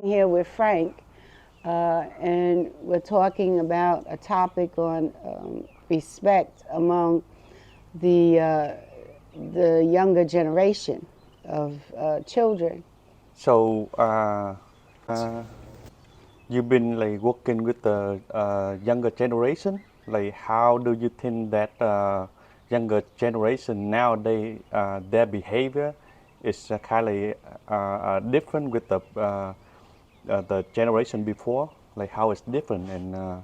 here with Frank, and we're talking about a topic on respect among the uh, the younger generation of children. So, you've been like working with the younger generation. Like, how do you think that younger generation nowadays their behavior is kind of different with the generation before? Like, how it's different and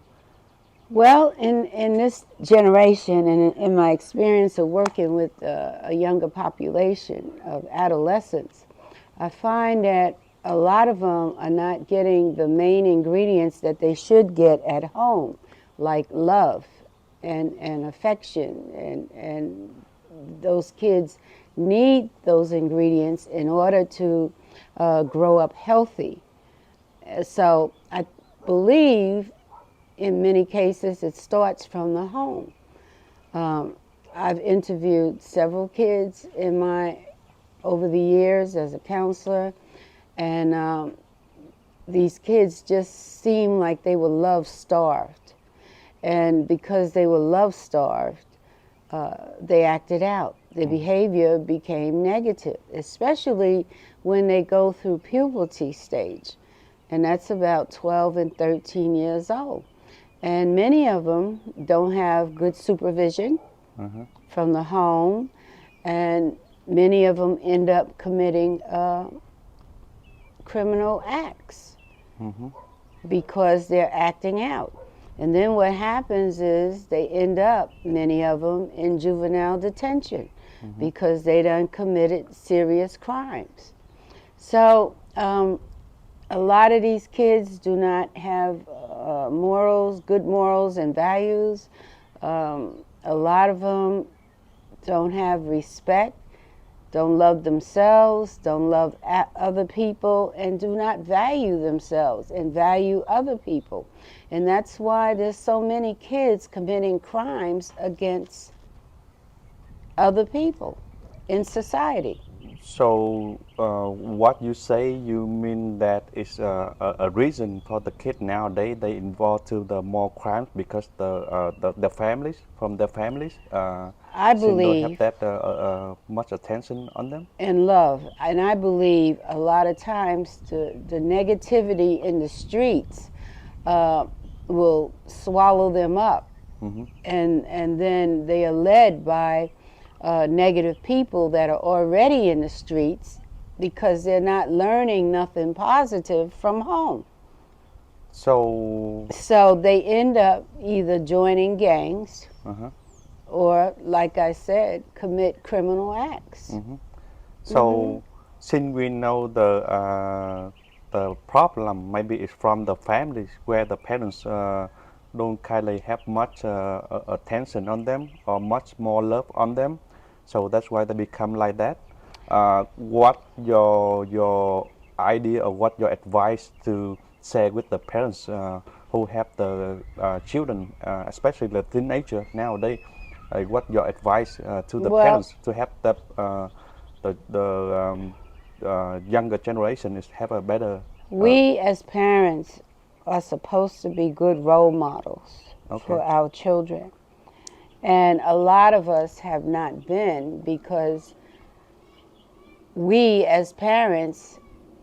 Well, in this generation, and in my experience of working with a younger population of adolescents, I find that a lot of them are not getting the main ingredients that they should get at home, like love and affection. And those kids need those ingredients in order to grow up healthy. So I believe in many cases it starts from the home. Um, I've interviewed several kids in my over the years as a counselor, and these kids just seem like they were love starved, and because they were love starved, they acted out. Their behavior became negative, especially when they go through puberty stage, and that's about 12 and 13 years old. And many of them don't have good supervision from the home, and many of them end up committing criminal acts because they're acting out. And then what happens is they end up, many of them, in juvenile detention because they done committed serious crimes. So a lot of these kids do not have morals, good morals and values. A lot of them don't have respect, don't love themselves, don't love other people, and do not value themselves and value other people. And that's why there's so many kids committing crimes against other people in society. so what you say, you mean that is a reason for the kid nowadays they involved to the more crimes because the families from their families I seem don't have believe that much attention on them. in love, and I believe a lot of times the negativity in the streets uh, will swallow them up, and then they are led by negative people that are already in the streets because they're not learning nothing positive from home. So, So they end up either joining gangs uh-huh. or, like I said, commit criminal acts. So since we know the problem maybe it's from the families where the parents don't kind of have much attention on them or much more love on them, so that's why they become like that. What your idea or what your advice to share with the parents who have the children, especially the teenager nowadays? What your advice to the Well, parents to have the younger generation is have a better we as parents are supposed to be good role models okay. for our children. And a lot of us have not been because we as parents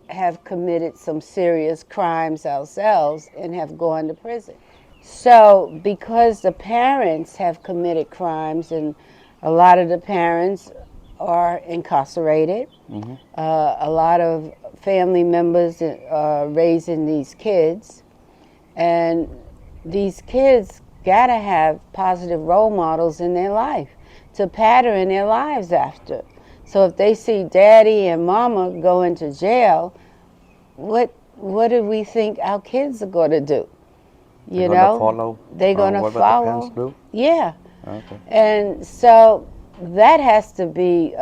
have committed some serious crimes ourselves and have gone to prison. So, because the parents have committed crimes, and a lot of the parents are incarcerated, a lot of family members are raising these kids, and these kids gotta have positive role models in their life to pattern their lives after. So if they see daddy and mama go into jail, what do we think our kids are going to do? They're You gonna know, follow they're going to what the parents follow. do. Yeah. Okay. And so that has to be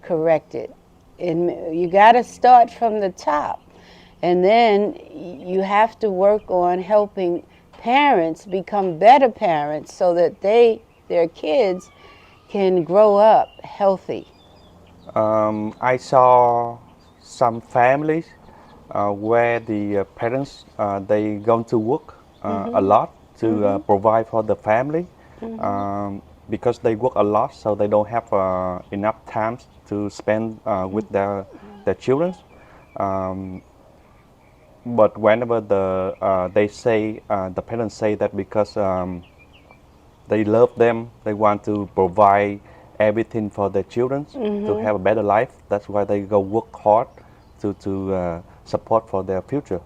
corrected. And you got to start from the top. And then you have to work on helping parents become better parents so that their kids can grow up healthy. I saw some families where the parents they go to work a lot to provide for the family because they work a lot, so they don't have enough time to spend with their children. Um, but whenever they say the parents say that because they love them, they want to provide everything for their children to have a better life. That's why they go work hard to support for their future.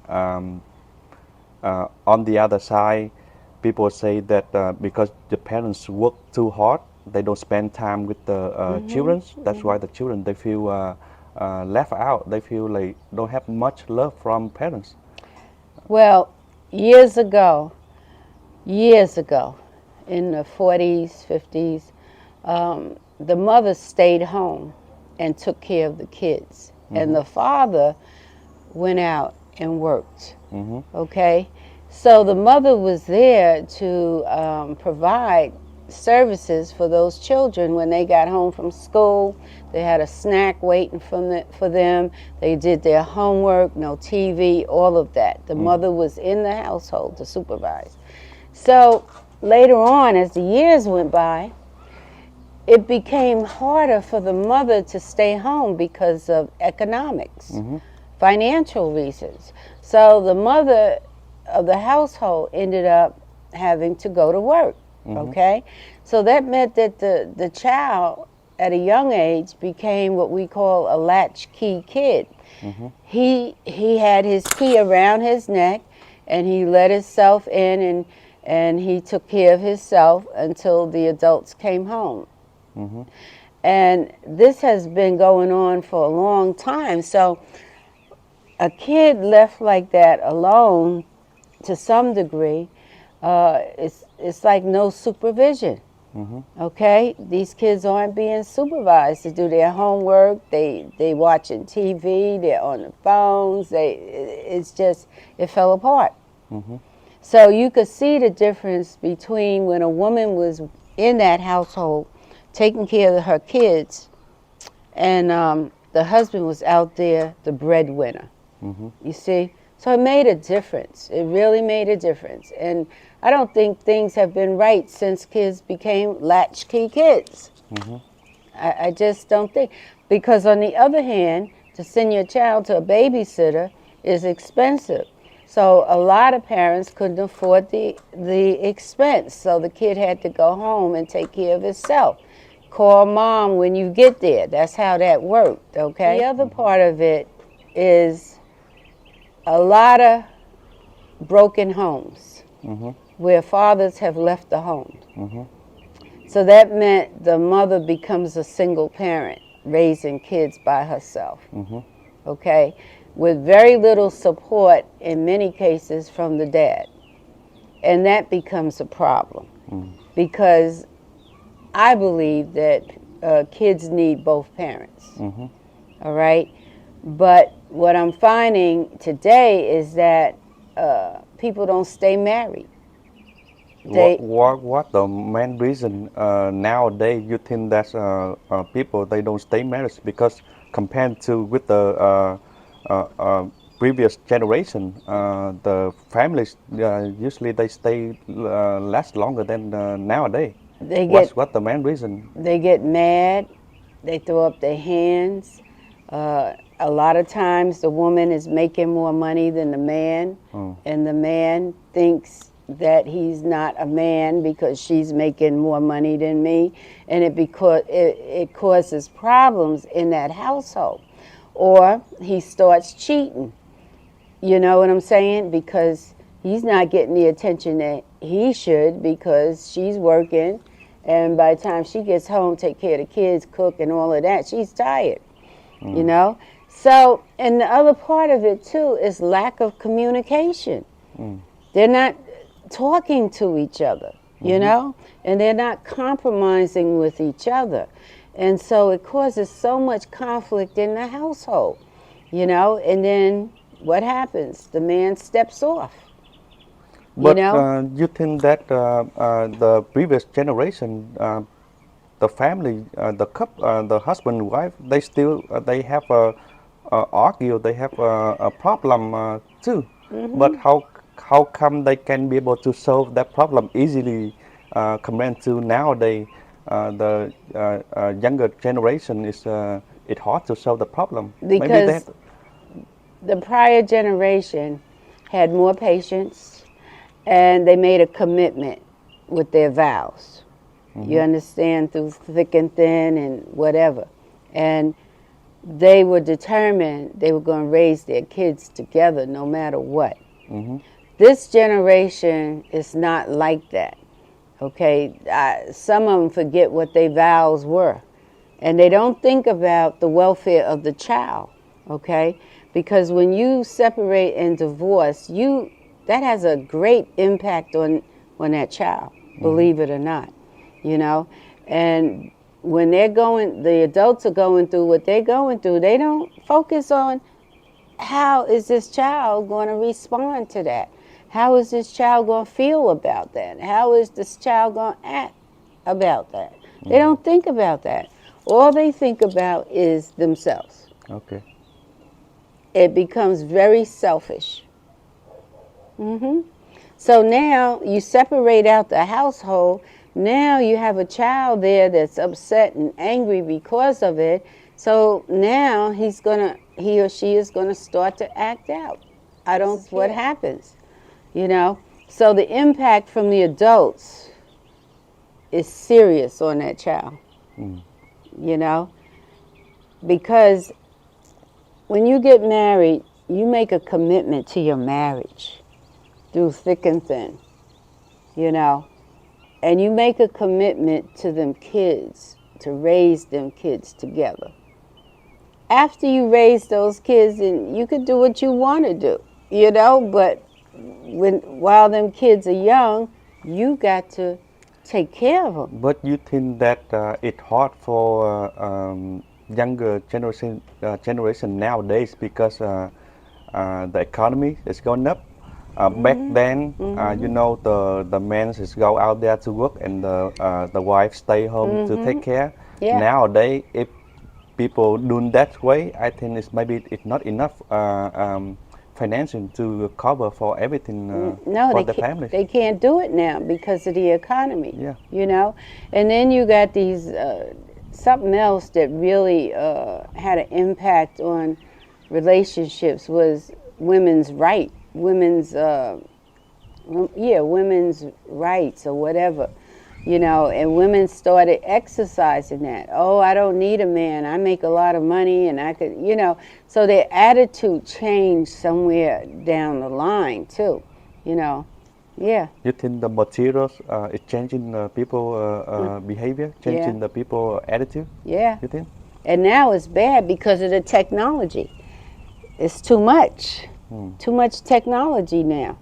Um, on the other side, people say that because the parents work too hard, they don't spend time with the children. That's why the children they feel left out. They feel like don't have much love from parents. Well, years ago, years ago, in the 40s, 50s, the mother stayed home and took care of the kids, and the father went out and worked. Okay, so the mother was there to provide services for those children when they got home from school. They had a snack waiting for them. They did their homework, no TV, all of that. The mother was in the household to supervise. So later on, as the years went by, it became harder for the mother to stay home because of economics, financial reasons. So the mother of the household ended up having to go to work. Okay, so that meant that the child at a young age became what we call a latchkey kid. He had his key around his neck, and he let himself in, and he took care of himself until the adults came home. And this has been going on for a long time. So a kid left like that alone, to some degree, it's like no supervision. Okay, these kids aren't being supervised to do their homework. They watching TV. They're on the phones. It's just it fell apart. So you could see the difference between when a woman was in that household taking care of her kids, and the husband was out there, the breadwinner. You see? So it made a difference. It really made a difference. And I don't think things have been right since kids became latchkey kids. I just don't think. Because on the other hand, to send your child to a babysitter is expensive. So a lot of parents couldn't afford the expense. So the kid had to go home and take care of himself. Call mom when you get there. That's how that worked, okay? The other part of it is a lot of broken homes where fathers have left the home. So that meant the mother becomes a single parent, raising kids by herself, okay, with very little support in many cases from the dad. And that becomes a problem because I believe that kids need both parents, all right? But what I'm finding today is that people don't stay married. What the main reason nowadays you think that people they don't stay married because compared to with the previous generation, the families usually they stay last longer than nowadays. They get What the main reason? they get mad, they throw up their hands. A lot of times the woman is making more money than the man, and the man thinks that he's not a man because she's making more money than me, and it causes problems in that household. Or he starts cheating. You know what I'm saying? Because he's not getting the attention that he should because she's working, and by the time she gets home, take care of the kids, cook, and all of that, she's tired. You know? So, and the other part of it too is lack of communication. They're not talking to each other, you know? And they're not compromising with each other. And so it causes so much conflict in the household, you know? And then what happens? The man steps off. But you know? you think that the previous generation, the family, the husband and wife, they still they have argue, they have a problem too. But Mm-hmm. how come they can be able to solve that problem easily compared to nowadays? The younger generation is it's hard to solve the problem. Maybe they have. Because the prior generation had more patience and they made a commitment with their vows. You Mhm. understand, through thick and thin and whatever. And they were determined they were going to raise their kids together no matter what. Mhm. This generation is not like that. Okay, some of them forget what their vows were, and they don't think about the welfare of the child. Okay, because when you separate and divorce, you that has a great impact on that child. Mhm. Believe it or not, you know, and when the adults are going through what they're going through, they don't focus on how is this child going to respond to that? How is this child going to feel about that? How is this child going to act about that? They Mhm. don't think about that. All they think about is themselves. Okay. It becomes very selfish. hmm So now you separate out the household. Now you have a child there that's upset and angry because of it. So now he or she is gonna start to act out. I don't. What happens? You know. So the impact from the adults is serious on that child. Mm. You know, because when you get married, you make a commitment to your marriage through thick and thin. You know, and you make a commitment to them kids to raise them kids together. After you raise those kids, and you could do what you want to do, but while them kids are young, you got to take care of them. But you think that it's hard for younger generation nowadays because the economy is going up. Back Mhm. then, Mhm. the men is go out there to work and the wife stay home to take Mhm. care. Yeah. Nowadays, if people doing that way, I think it's not enough financing to cover for everything No, for the families. they can't do it now because of the economy, Yeah. you know. And then you got these something else that really had an impact on relationships was women's rights or whatever, and women started exercising that. Oh, I don't need a man. I make a lot of money and I could, so their attitude changed somewhere down the line too, you know. Yeah. You think the materials is changing people Mm. behavior, Yeah. changing the people attitude? Yeah. You think? And now it's bad because of the technology. It's too much. Hmm. Too much technology now,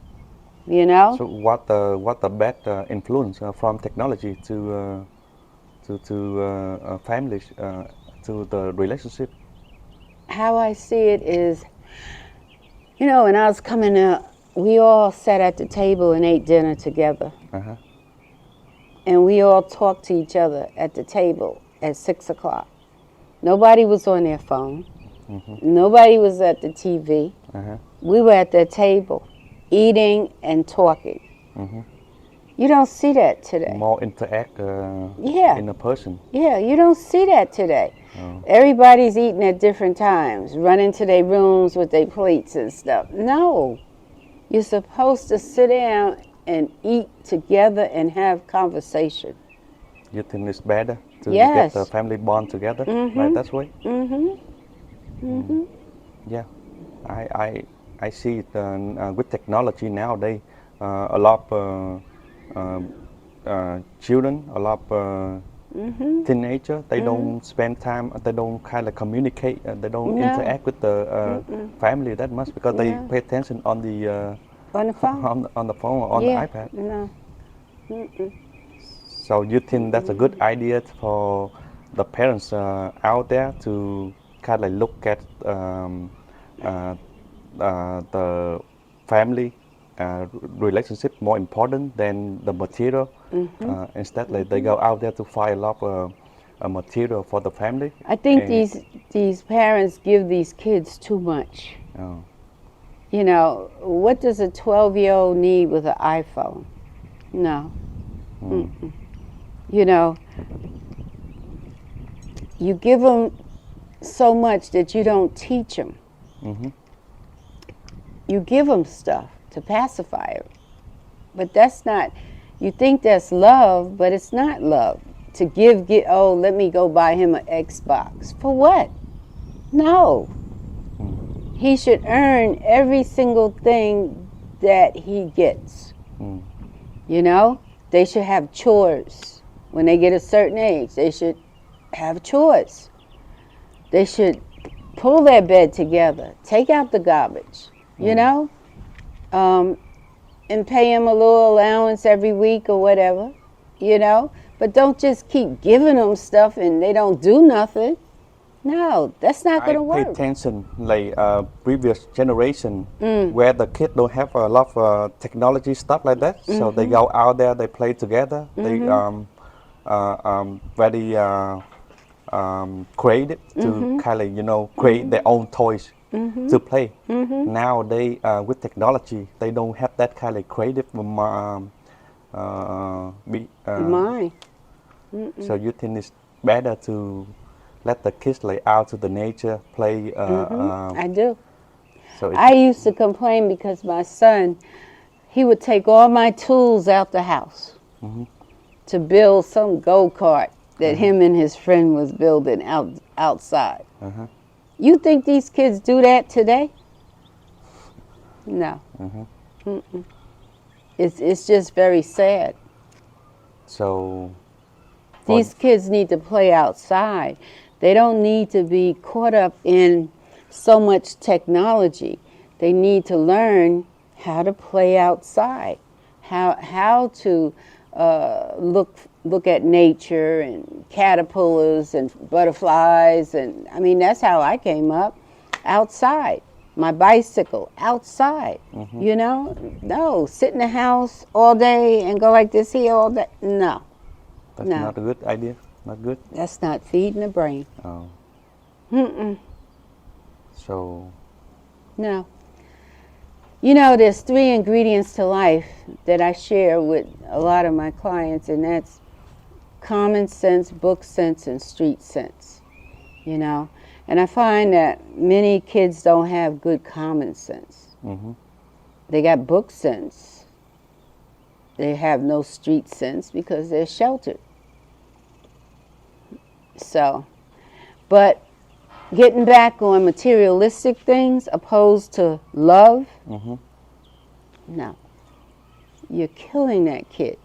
you know? So what the bad influence from technology to families to the relationship? How I see it is, when I was coming up, we all sat at the table and ate dinner together. Uh-huh. And we all talked to each other at the table at 6 o'clock. Nobody was on their phone. Mm-hmm. Nobody was at the TV. Uh-huh. We were at the table eating and talking. Mm-hmm. You don't see that today. More interact Yeah, in a person. yeah, you don't see that today. Oh. Everybody's eating at different times, running to their rooms with their plates and stuff. No, you're supposed to sit down and eat together and have conversation. You think it's better to get the Yes. family bond together like Mhm. that way? Mhm. Mm. Mhm. Yeah, I I I see it with technology nowadays. A lot of children, a lot of Mhm. teenager, they Mhm. don't spend time, they don't kind of communicate, they don't No. interact with the Mm-mm. family that much because they No. pay attention on the On the phone. on the phone or on the Yeah. iPad. No. Mm-mm. So you think that's a good Mm-mm. idea for the parents out there to kind of look at uh, the family relationship more important than the material. Mhm. Instead, like they Mhm. go out there to find a lot of material for the family. I think And, these parents give these kids too much. oh, You know, what does a 12-year-old need with an iPhone? No. Mm-mm. You know, you give them so much that you don't teach them. mhm, You give them stuff to pacify them. But that's not, you think that's love, but it's not love. To oh, let me go buy him an Xbox. For what? No. He should earn every single thing that he gets. mm, You know, they should have chores. When they get a certain age, they should have chores. They should pull their bed together, take out the garbage, you know, and pay him a little allowance every week or whatever, you know. But don't just keep giving them stuff and they don't do nothing. No, that's not I going to pay work. attention like previous generation Mm. where the kid don't have a lot of technology stuff like that, so they go out there, they play together, they very creative to kind of create their own toys to play. Now they with technology they don't have that kind of creative be, Mine. so you think it's better to let the kids like out to the nature play I do. so it I used to complain because my son, he would take all my tools out the house to build some go-kart that him and his friend was building outside. uh-huh. You think these kids do that today? No. Mm-mm. It's just very sad. So These kids need to play outside. They don't need to be caught up in so much technology. They need to learn how to play outside, how to look at nature and caterpillars and butterflies, and I mean that's how I came up, outside. My bicycle outside. You know, no, sit in the house all day and go like this here all day. No, that's No. not a good idea. Not good. that's not feeding the brain. Oh, Mm-mm. so No. You know, there's 3 ingredients to life that I share with a lot of my clients, and that's common sense, book sense, and street sense. You know, and I find that many kids don't have good common sense. They got book sense. They have no street sense because they're sheltered. So, but getting back on materialistic things opposed to love, no. You're killing that kid.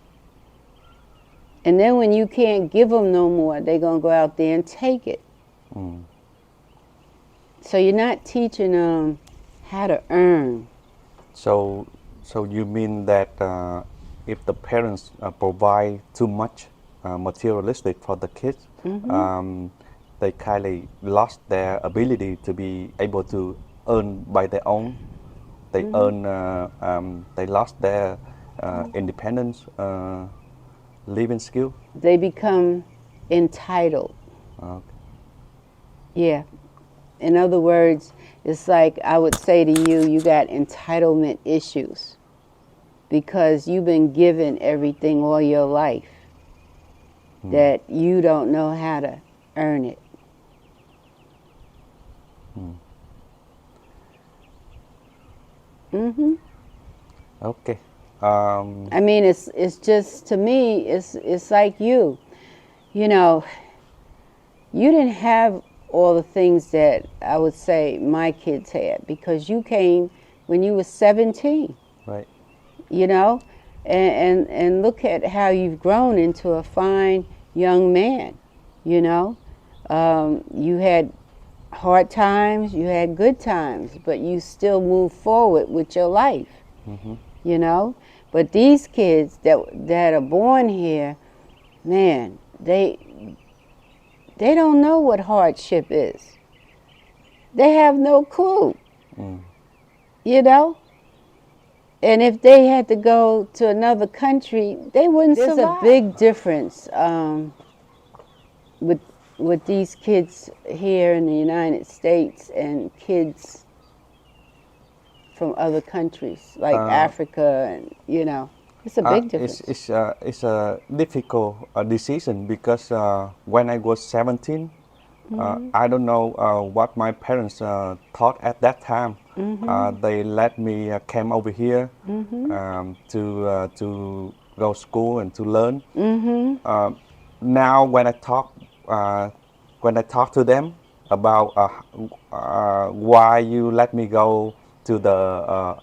And then when you can't give them no more, they're going to go out there and take it. So you're not teaching them how to earn. so you mean that if the parents provide too much materialistic for the kids, they kind of lost their ability to be able to earn by their own. They they lost their independence, living skill. They become entitled. Okay. Yeah. In other words, it's like I would say to you, you got entitlement issues because you've been given everything all your life that you don't know how to earn it. Okay. I mean, it's just, to me, it's like you know, you didn't have all the things that I would say my kids had because you came when you were 17, Right. you know, and look at how you've grown into a fine young man, you know. You had hard times, you had good times, but you still move forward with your life, you know. But these kids that are born here, man, they don't know what hardship is. They have no clue, you know. And if they had to go to another country, they wouldn't survive. There's a big difference with with these kids here in the United States and kids from other countries like Africa, and it's a big difference. It's a difficult decision because when I was 17, I don't know what my parents thought at that time. They let me came over here to go school and to learn. Now uh, when I talk to them about why you let me go to the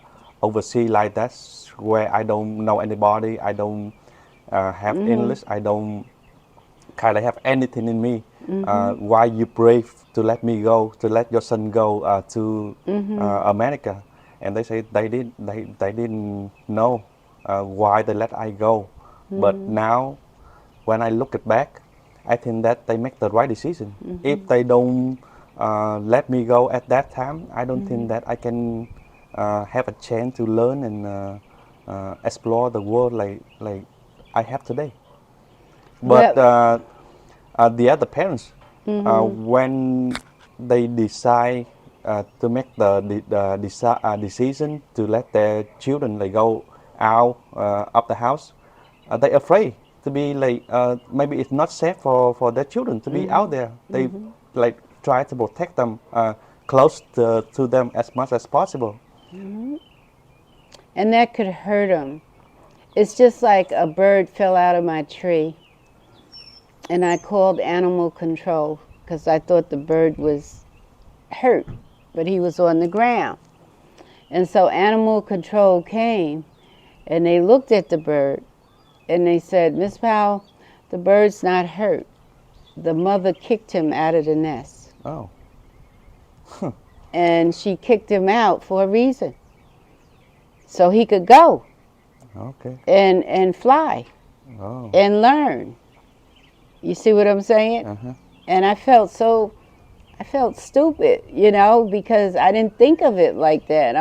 overseas like that, where I don't know anybody, I don't have English, I don't kind of have anything in me. Why you brave to let me go, to let your son go to America? And they say they didn't know why they let I go. But now, when I look it back, I think that they make the right decision. If they don't let me go at that time, I don't think that I can have a chance to learn and explore the world like I have today. But Well, the other parents, when they decide to make the decision to let their children like go out of the house, they afraid to be like maybe it's not safe for their children to be out there. They like try to protect them close to them as much as possible. and that could hurt them. It's just like a bird fell out of my tree, and I called animal control because I thought the bird was hurt, but he was on the ground. And so animal control came, and they looked at the bird, and they said, Miss Powell, the bird's not hurt. The mother kicked him out of the nest. Oh, And she kicked him out for a reason. So he could go okay. and fly Oh, and learn. You see what I'm saying? uh-huh. And I felt stupid, because I didn't think of it like that.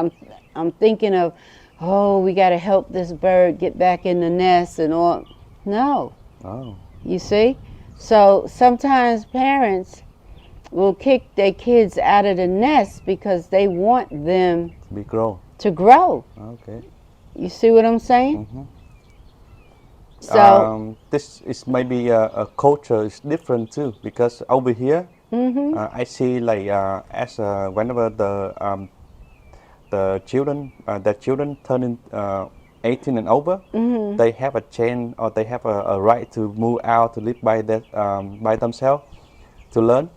I'm thinking of, oh, we got to help this bird get back in the nest and all. No, Oh, you see? So sometimes parents will kick their kids out of the nest because they want them be grow. to grow. Okay. You see what I'm saying? Mhm. So, This is maybe a culture is different too because over here I see like as whenever the children turning 18 and over, they have a chance or they have a right to move out to live by themselves to learn.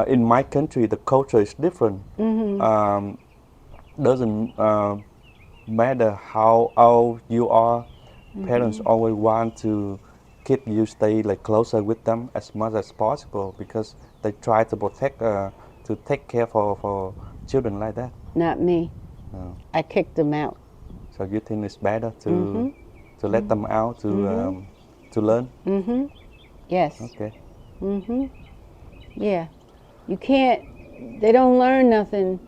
In my country, the culture is different. Um, doesn't matter how old you are, parents always want to keep you stay like closer with them as much as possible because they try to protect to take care for children like that. not me. Uh, I kicked them out. so you think it's better to let them out to learn? Yes. Okay. Yeah. You can't, they don't learn nothing.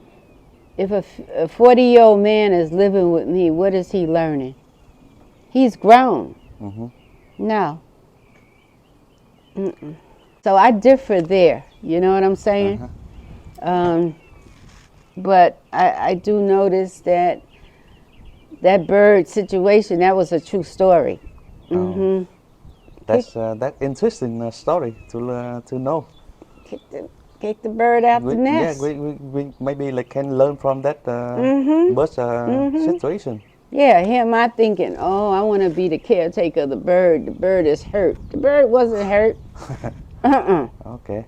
If a 40-year-old man is living with me, what is he learning? He's grown. No. So I differ there. You know what I'm saying? Um, but I do notice that bird situation, that was a true story. Oh, that interesting story to know. Kick the bird out the Yeah, nest. we maybe like can learn from that bird situation. Yeah, here am I thinking, oh, I want to be the caretaker of the bird. The bird is hurt. The bird wasn't hurt. Okay.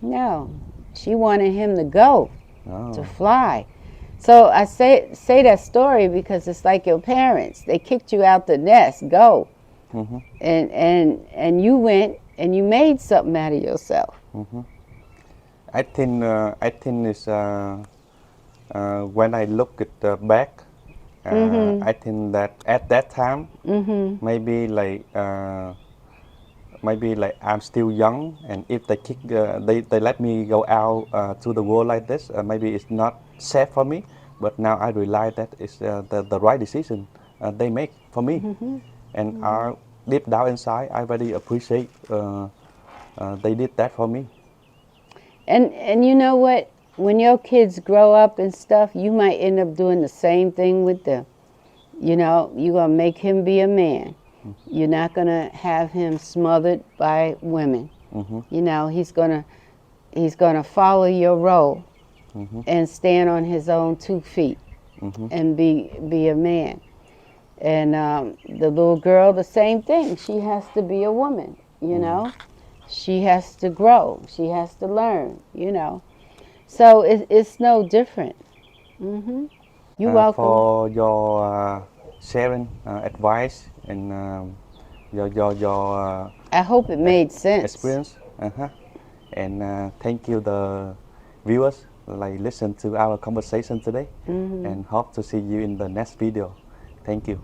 No, she wanted him to go, to Oh, fly. So I say that story because it's like your parents. They kicked you out the nest. Go, and you went and you made something out of yourself. I think it's when I look at back, I think that at that time maybe like I'm still young, and if they kick they let me go out to the world like this, maybe it's not safe for me. But now I realize that it's the right decision they make for me, and deep down inside I really appreciate they did that for me. And you know what? When your kids grow up and stuff, you might end up doing the same thing with them. You know, you're gonna make him be a man. You're not gonna have him smothered by women. Mm-hmm. You know, he's gonna follow your role Mm-hmm. and stand on his own 2 feet Mm-hmm. and be a man. And the little girl, the same thing. She has to be a woman. You know, she has to grow. She has to learn. You know, so it's no different. You're welcome. For your sharing advice and your I hope it made sense. experience. And thank you the viewers like listen to our conversation today, and hope to see you in the next video. Thank you.